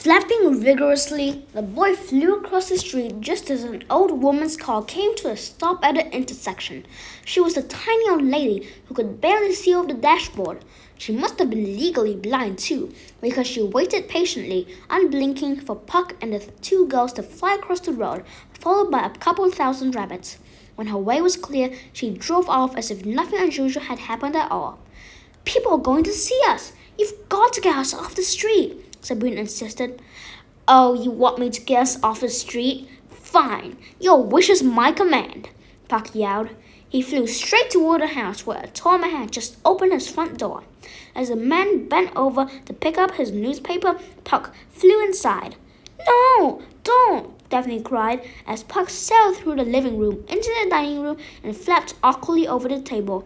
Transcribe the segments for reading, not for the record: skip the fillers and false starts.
Flapping vigorously, the boy flew across the street just as an old woman's car came to a stop at an intersection. She was a tiny old lady who could barely see over the dashboard. She must have been legally blind too, because she waited patiently, unblinking, for Puck and the two girls to fly across the road, followed by a couple thousand rabbits. When her way was clear, she drove off as if nothing unusual had happened at all. "People are going to see us! You've got to get us off the street!" Sabrina insisted. "Oh, you want me to get us off the street? Fine, your wish is my command," Puck yelled. He flew straight toward the house where a tall man had just opened his front door. As the man bent over to pick up his newspaper, Puck flew inside. "No, don't!" Daphne cried as Puck sailed through the living room into the dining room and flapped awkwardly over the table.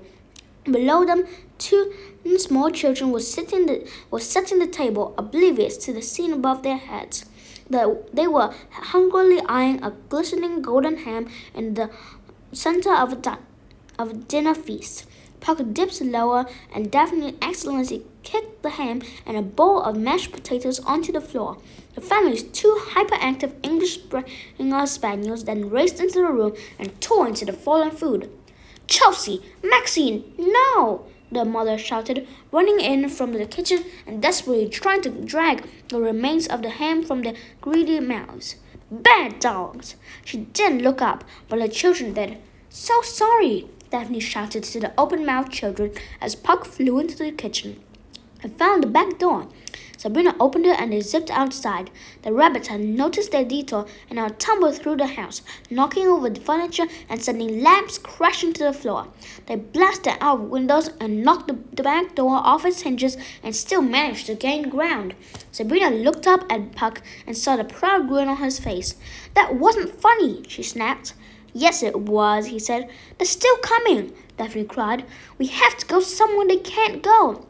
Below them, two small children were setting the table, oblivious to the scene above their heads. They were hungrily eyeing a glistening golden ham in the center of a dinner feast. Puck dipped lower, and Daphne accidentally kicked the ham and a bowl of mashed potatoes onto the floor. The family's two hyperactive English Springer Spaniels then raced into the room and tore into the fallen food. "Chelsea! Maxine! No!" the mother shouted, running in from the kitchen and desperately trying to drag the remains of the ham from their greedy mouths. "Bad dogs!" She didn't look up, but the children did. "So sorry!" Daphne shouted to the open-mouthed children as Puck flew into the kitchen and found the back door. Sabrina opened it and they zipped outside. The rabbits had noticed their detour and now tumbled through the house, knocking over the furniture and sending lamps crashing to the floor. They blasted out windows and knocked the back door off its hinges and still managed to gain ground. Sabrina looked up at Puck and saw the proud grin on his face. "That wasn't funny," she snapped. "Yes, it was," he said. "They're still coming," Daphne cried. "We have to go somewhere they can't go."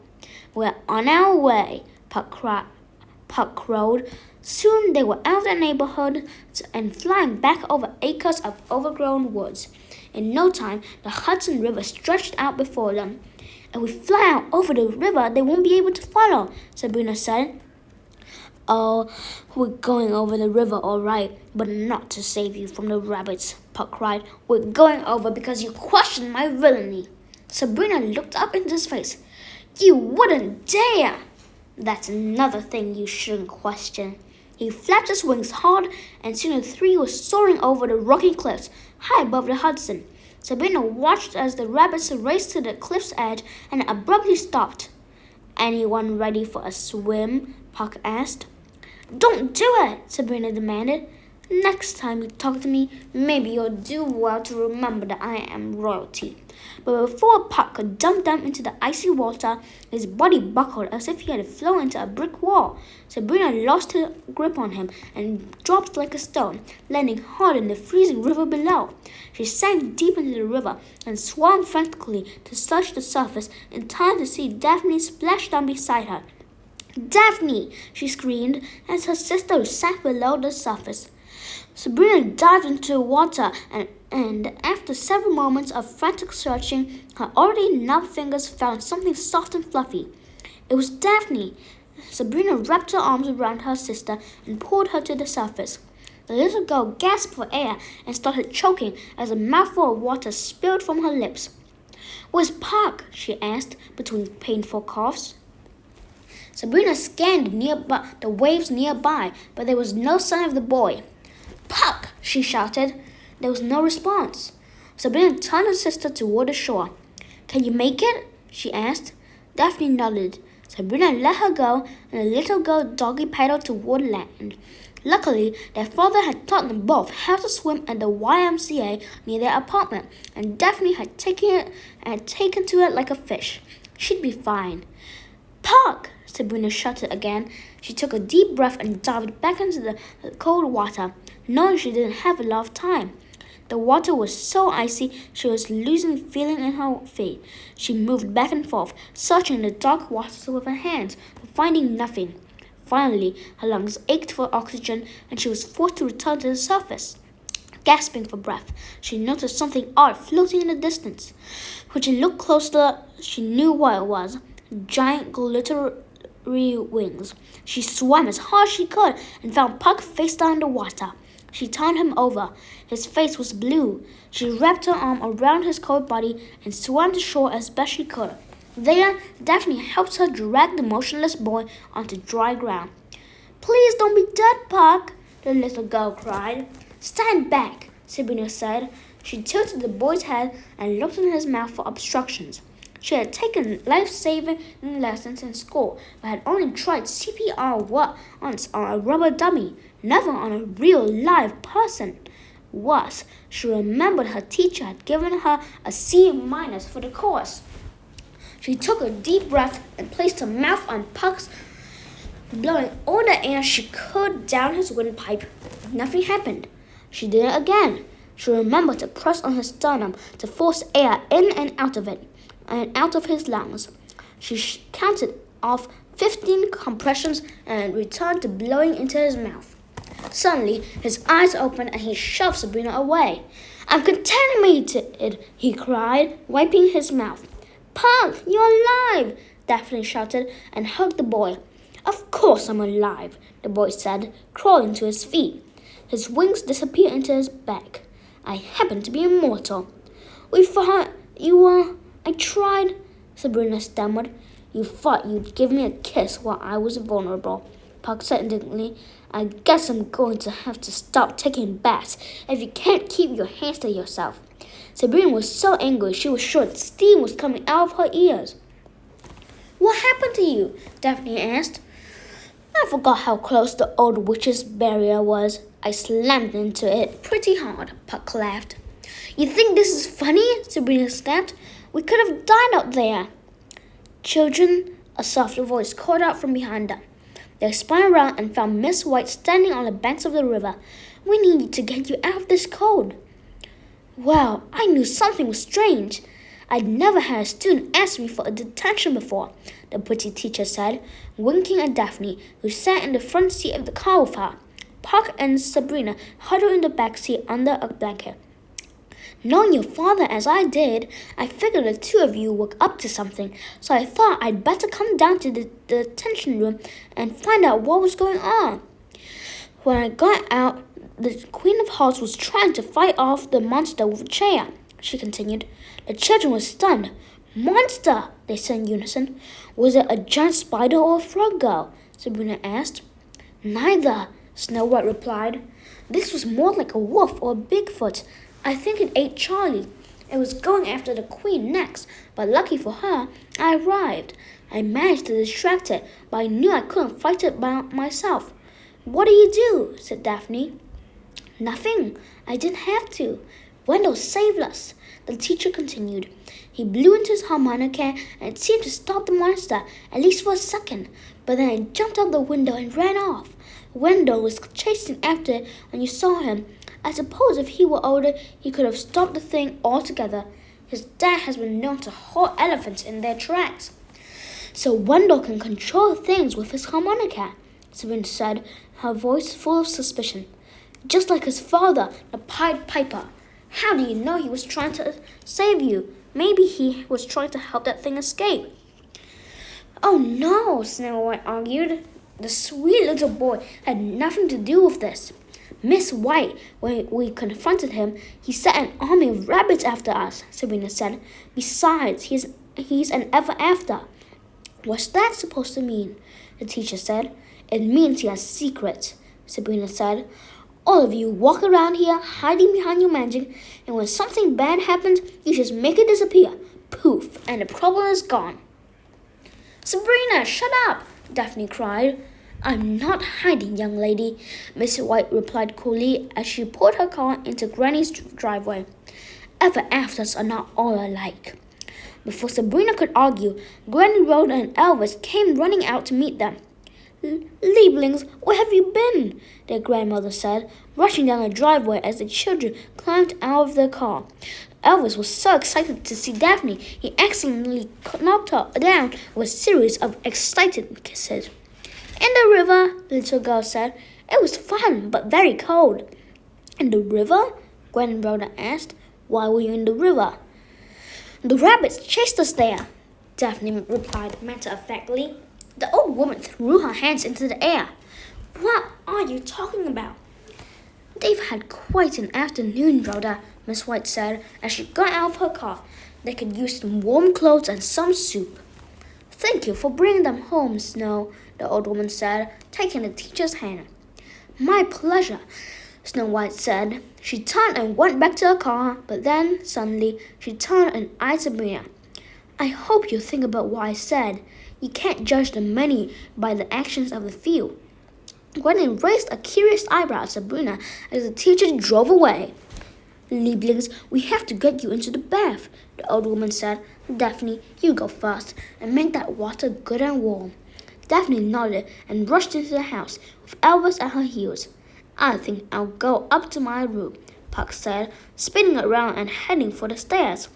"We're on our way," Puck crowed. Soon they were out of the neighborhood and flying back over acres of overgrown woods. In no time, the Hudson River stretched out before them. "If we fly out over the river, they won't be able to follow," Sabrina said. "Oh, we're going over the river all right, but not to save you from the rabbits," Puck cried. "We're going over because you questioned my villainy." Sabrina looked up into his face. "You wouldn't dare!" "That's another thing you shouldn't question." He flapped his wings hard, and soon the three were soaring over the rocky cliffs, high above the Hudson. Sabrina watched as the rabbits raced to the cliff's edge and abruptly stopped. "Anyone ready for a swim?" Puck asked. "Don't do it!" Sabrina demanded. "Next time you talk to me, maybe you'll do well to remember that I am royalty." But before Puck could dump them into the icy water, his body buckled as if he had flown into a brick wall. Sabrina lost her grip on him and dropped like a stone, landing hard in the freezing river below. She sank deep into the river and swam frantically to search the surface in time to see Daphne splash down beside her. "Daphne!" she screamed as her sister sank below the surface. Sabrina dived into the water and after several moments of frantic searching, her already numb fingers found something soft and fluffy. It was Daphne. Sabrina wrapped her arms around her sister and pulled her to the surface. The little girl gasped for air and started choking as a mouthful of water spilled from her lips. "Where's Puck?" she asked between painful coughs. Sabrina scanned the waves nearby, but there was no sign of the boy. "Puck!" she shouted. There was no response. Sabrina turned her sister toward the shore. "Can you make it?" she asked. Daphne nodded. Sabrina let her go, and the little girl doggy-paddled toward land. Luckily, their father had taught them both how to swim at the YMCA near their apartment, and Daphne had taken to it like a fish. She'd be fine. "Puck!" Sabrina shouted again. She took a deep breath and dived back into the cold water, knowing she didn't have a lot of time. The water was so icy she was losing feeling in her feet. She moved back and forth, searching the dark waters with her hands, but finding nothing. Finally, her lungs ached for oxygen and she was forced to return to the surface. Gasping for breath, she noticed something odd floating in the distance. When she looked closer, she knew what it was. A giant wings. She swam as hard as she could and found Puck face down in the water. She turned him over. His face was blue. She wrapped her arm around his cold body and swam to shore as best she could. There, Daphne helped her drag the motionless boy onto dry ground. "Please don't be dead, Puck," the little girl cried. "Stand back," Sabrina said. She tilted the boy's head and looked in his mouth for obstructions. She had taken life-saving lessons in school, but had only tried CPR once on a rubber dummy, never on a real live person. Worse, she remembered her teacher had given her a C- for the course. She took a deep breath and placed her mouth on Puck's, blowing all the air she could down his windpipe. Nothing happened. She did it again. She remembered to press on his sternum to force air in and out of it, and out of his lungs. She counted off 15 compressions and returned to blowing into his mouth. Suddenly, his eyes opened and he shoved Sabrina away. "I'm contaminated," he cried, wiping his mouth. "Puck, you're alive!" Daphne shouted and hugged the boy. "Of course I'm alive," the boy said, crawling to his feet. His wings disappeared into his back. "I happen to be immortal." "We thought you were—" "I tried," Sabrina stammered. "You thought you'd give me a kiss while I was vulnerable," Puck said indignantly. "I guess I'm going to have to stop taking baths if you can't keep your hands to yourself." Sabrina was so angry she was sure steam was coming out of her ears. "What happened to you?" Daphne asked. "I forgot how close the old witch's barrier was. I slammed into it pretty hard," Puck laughed. "You think this is funny?" Sabrina snapped. "We could have died out there." "Children," a softer voice called out from behind them. They spun around and found Miss White standing on the banks of the river. "We need to get you out of this cold." "Well, I knew something was strange. I'd never had a student ask me for a detention before," the pretty teacher said, winking at Daphne, who sat in the front seat of the car with her. Puck and Sabrina huddled in the back seat under a blanket. "Knowing your father as I did, I figured the two of you were up to something, so I thought I'd better come down to the detention room and find out what was going on. When I got out, the Queen of Hearts was trying to fight off the monster with a chair," she continued. The children were stunned. "Monster!" they said in unison. "Was it a giant spider or a frog girl?" Sabrina asked. "Neither," Snow White replied. "This was more like a wolf or a Bigfoot. I think it ate Charlie. It was going after the queen next, but lucky for her, I arrived. I managed to distract it, but I knew I couldn't fight it by myself." "What did you do?" said Daphne. "Nothing. I didn't have to. Wendell saved us," the teacher continued. "He blew into his harmonica and it seemed to stop the monster, at least for a second, but then it jumped out the window and ran off. Wendell was chasing after it when you saw him. I suppose if he were older, he could have stopped the thing altogether. His dad has been known to halt elephants in their tracks." "So Wendell can control things with his harmonica," Sabrina said, her voice full of suspicion. "Just like his father, the Pied Piper. How do you know he was trying to save you? Maybe he was trying to help that thing escape." "Oh no," Snow White argued. "The sweet little boy had nothing to do with this. Miss White, when we confronted him, he sent an army of rabbits after us," Sabrina said. "Besides, he's an ever after." "What's that supposed to mean?" the teacher said. "It means he has secrets," Sabrina said. "All of you walk around here hiding behind your magic, and when something bad happens, you just make it disappear. Poof, and the problem is gone." "Sabrina, shut up!" Daphne cried. "I'm not hiding, young lady," Miss White replied coolly as she pulled her car into Granny's driveway. "Ever-afters are not all alike." Before Sabrina could argue, Granny Rhoda and Elvis came running out to meet them. "Lieblings, where have you been?" their grandmother said, rushing down the driveway as the children climbed out of their car. Elvis was so excited to see Daphne, he accidentally knocked her down with a series of excited kisses. "In the river," the little girl said. "It was fun, but very cold." "In the river?" Grandmother asked. "Why were you in the river?" "The rabbits chased us there," Daphne replied matter-of-factly. The old woman threw her hands into the air. What are you talking about? They've had quite an afternoon, Rhoda, Miss White said as she got out of her car. They could use some warm clothes and some soup. Thank you for bringing them home, Snow, the old woman said, taking the teacher's hand. My pleasure, Snow White said. She turned and went back to her car, but then, suddenly, she turned and eyed Sabrina. I hope you think about what I said. You can't judge the many by the actions of the few. Granny raised a curious eyebrow at Sabrina as the teacher drove away. Lieblings, we have to get you into the bath, the old woman said. Daphne, you go first and make that water good and warm. Daphne nodded and rushed into the house with Elvis at her heels. I think I'll go up to my room, Puck said, spinning around and heading for the stairs.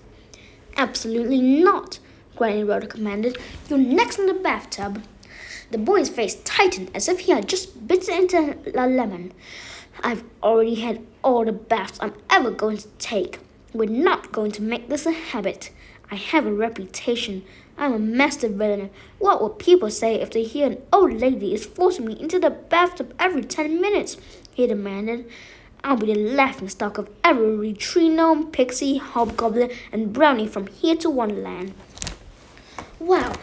Absolutely not, Granny Rhoda commanded. You're next in the bathtub. The boy's face tightened as if he had just bitten into a lemon. I've already had all the baths I'm ever going to take. We're not going to make this a habit. I have a reputation. I'm a master villain. What will people say if they hear an old lady is forcing me into the bathtub every 10 minutes? He demanded. I'll be the laughingstock of every tree gnome, pixie, hobgoblin, and brownie from here to Wonderland. Wow,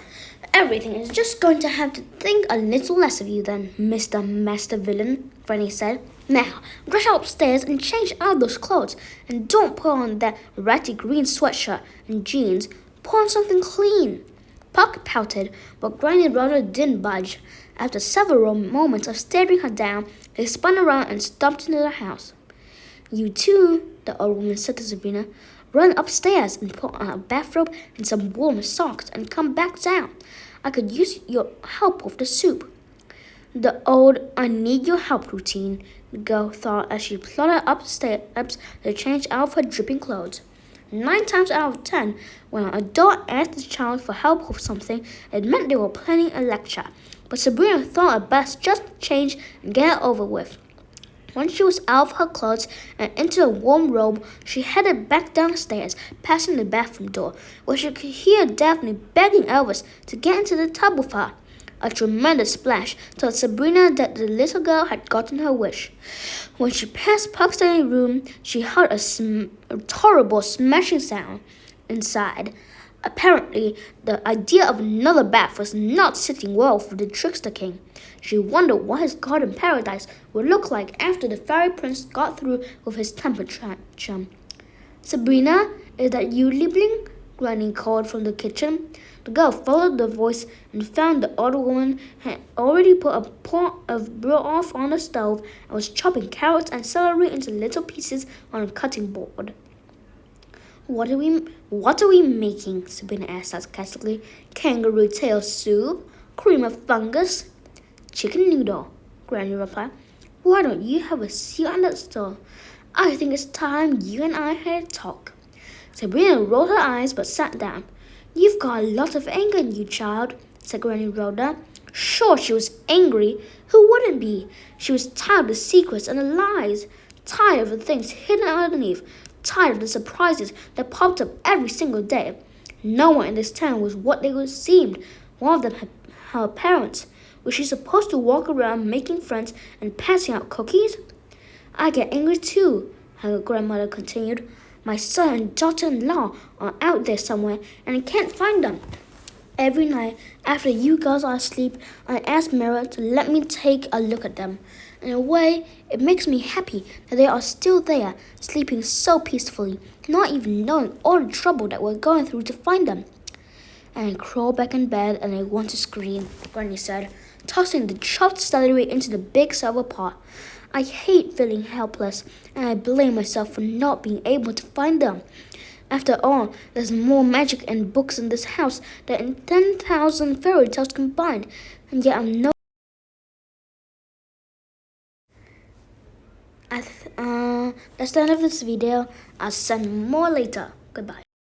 everything is just going to have to think a little less of you then, Mr. Master Villain, Granny said. Now, rush upstairs and change out those clothes, and don't put on that ratty green sweatshirt and jeans. Put on something clean. Puck pouted, but Granny Rhoda didn't budge. After several moments of staring her down, he spun around and stomped into the house. You too, the old woman said to Sabrina. Run upstairs and put on a bathrobe and some warm socks and come back down. I could use your help with the soup. The old I need your help routine, the girl thought as she plodded upstairs to change out of her dripping clothes. 9 times out of 10, when an adult asked the child for help with something, it meant they were planning a lecture. But Sabrina thought it best just to change and get it over with. Once she was out of her clothes and into a warm robe, she headed back downstairs, passing the bathroom door, where she could hear Daphne begging Elvis to get into the tub with her. A tremendous splash told Sabrina that the little girl had gotten her wish. When she passed Puck's dining room, she heard a horrible smashing sound inside. Apparently, the idea of another bath was not sitting well for the trickster king. She wondered what his garden paradise would look like after the fairy prince got through with his temper tantrum. Sabrina, is that you, Liebling? Granny called from the kitchen. The girl followed the voice and found the old woman had already put a pot of broth on the stove and was chopping carrots and celery into little pieces on a cutting board. What are we making? Sabrina asked sarcastically. Kangaroo tail soup, cream of fungus, chicken noodle, Granny replied. Why don't you have a seat on that stove? I think it's time you and I had a talk. Sabrina rolled her eyes but sat down. You've got a lot of anger in you, child, said Granny Rhoda. Sure, she was angry. Who wouldn't be? She was tired of the secrets and the lies, tired of the things hidden underneath, tired of the surprises that popped up every single day. No one in this town was what they seemed. One of them had her parents. Was she supposed to walk around making friends and passing out cookies? I get angry too, her grandmother continued. My son and daughter-in-law are out there somewhere and I can't find them. Every night, after you girls are asleep, I ask Mara to let me take a look at them. In a way, it makes me happy that they are still there, sleeping so peacefully, not even knowing all the trouble that we're going through to find them. And I crawl back in bed and I want to scream, Granny said, tossing the chopped celery into the big silver pot. I hate feeling helpless, and I blame myself for not being able to find them. After all, there's more magic and books in this house than in 10,000 fairy tales combined, and yet I'm no... That's the end of this video. I'll send more later. Goodbye.